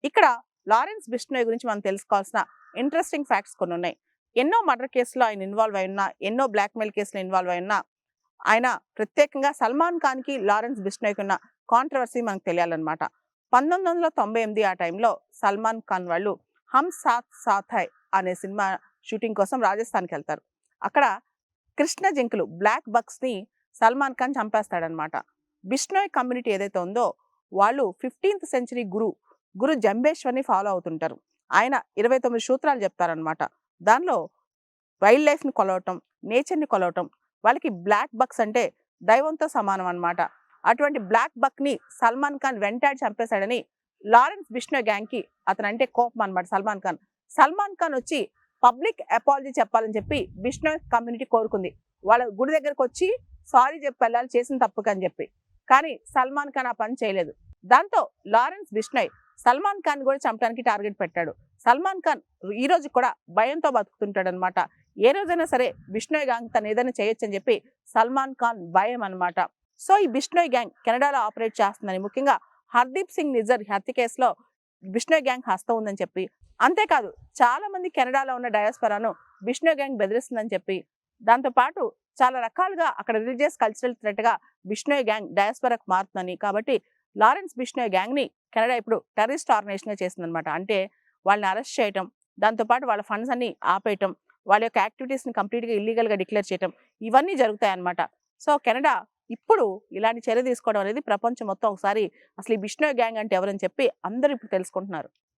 ఇక్కడ లారెన్స్ బిష్నోయ్ గురించి మనం తెలుసుకోవాల్సిన ఇంట్రెస్టింగ్ ఫ్యాక్ట్స్ కొన్ని ఉన్నాయి. ఎన్నో మర్డర్ కేసులో ఆయన ఇన్వాల్వ్ అయి ఉన్నా, ఎన్నో బ్లాక్‌మెయిల్ కేసులో ఇన్వాల్వ్ అయి ఉన్నా, ఆయన ప్రత్యేకంగా సల్మాన్ ఖాన్‌కి, లారెన్స్ బిష్నోయ్‌కి ఉన్న కాంట్రోవర్సీ మనకు తెలియాలన్నమాట. 1998 ఆ టైంలో సల్మాన్ ఖాన్ వాళ్ళు 'హమ్ సాత్ సాత్ హై' అనే సినిమా షూటింగ్ కోసం రాజస్థాన్‌కెళ్తారు. అక్కడ కృష్ణ జింకలు బ్లాక్ బక్స్‌ని సల్మాన్ ఖాన్ చంపేస్తాడనమాట. బిష్నోయ్ కమ్యూనిటీ ఏదైతే ఉందో వాళ్ళు 15థ్ సెంచరీ గురు జంబేశ్వర్‌ని ఫాలో అవుతుంటారు. ఆయన 29 సూత్రాలు చెప్తారనమాట. దానిలో వైల్డ్ లైఫ్‌ని కొలవటం, నేచర్‌ని కొలవటం, వాళ్ళకి బ్లాక్ బక్స్ అంటే దైవంతో సమానం అన్నమాట. అటువంటి బ్లాక్ బక్‌ని సల్మాన్ ఖాన్ వెంటాడి చంపేశాడని లారెన్స్ బిష్నోయ్ గ్యాంగ్‌కి అతనంటే కోపం అన్నమాట సల్మాన్ ఖాన్. సల్మాన్ ఖాన్ వచ్చి పబ్లిక్ అపాలజీ చెప్పాలని చెప్పి బిష్నోయ్ కమ్యూనిటీ కోరుకుంది. వాళ్ళ గుడి దగ్గరకొచ్చి సారీ చెప్పి వెళ్ళాలి చేసిన తప్పుకని చెప్పి. కానీ సల్మాన్ ఖాన్ ఆ పని చేయలేదు. దాంతో లారెన్స్ బిష్నోయ్ సల్మాన్ ఖాన్ కూడా చంపడానికి టార్గెట్ పెట్టాడు. సల్మాన్ ఖాన్ ఈ రోజు కూడా భయంతో బతుకుతుంటాడనమాట. ఏ రోజైనా సరే బిష్నోయ్ గ్యాంగ్ తను ఏదైనా చేయొచ్చని చెప్పి సల్మాన్ ఖాన్ భయం అన్నమాట. సో ఈ బిష్నోయ్ గ్యాంగ్ కెనడాలో ఆపరేట్ చేస్తుందని, ముఖ్యంగా హర్దీప్ సింగ్ నిజ్జర్ హత్య కేసులో బిష్నోయ్ గ్యాంగ్ హస్తం ఉందని చెప్పి, అంతేకాదు చాలా మంది కెనడాలో ఉన్న డయాస్పరాను బిష్నోయ్ గ్యాంగ్ బెదిరిస్తుందని చెప్పి, దాంతో పాటు చాలా రకాలుగా అక్కడ రిలీజియస్ కల్చరల్ థ్రెట్ గా బిష్నోయ్ గ్యాంగ్ డయాస్పరాకు మారుతుందని, కాబట్టి లారెన్స్ బిష్నోయ్ గ్యాంగ్ ని కెనడా ఇప్పుడు టెర్రరిస్ట్ ఆర్గనైజేషన్ గా చేస్తుందన్నమాట. అంటే వాళ్ళని అరెస్ట్ చేయటం, దాంతో పాటు వాళ్ళ ఫండ్స్ అన్ని ఆపేయటం, వాళ్ళ యొక్క యాక్టివిటీస్ ని కంప్లీట్ గా ఇల్లీగల్ గా డిక్లేర్ చేయటం, ఇవన్నీ జరుగుతాయి అన్నమాట. సో కెనడా ఇప్పుడు ఇలాంటి చర్య తీసుకోవడం అనేది ప్రపంచం మొత్తం ఒకసారి అసలు ఈ బిష్నోయ్ గ్యాంగ్ అంటే ఎవరని చెప్పి అందరూ ఇప్పుడు తెలుసుకుంటున్నారు.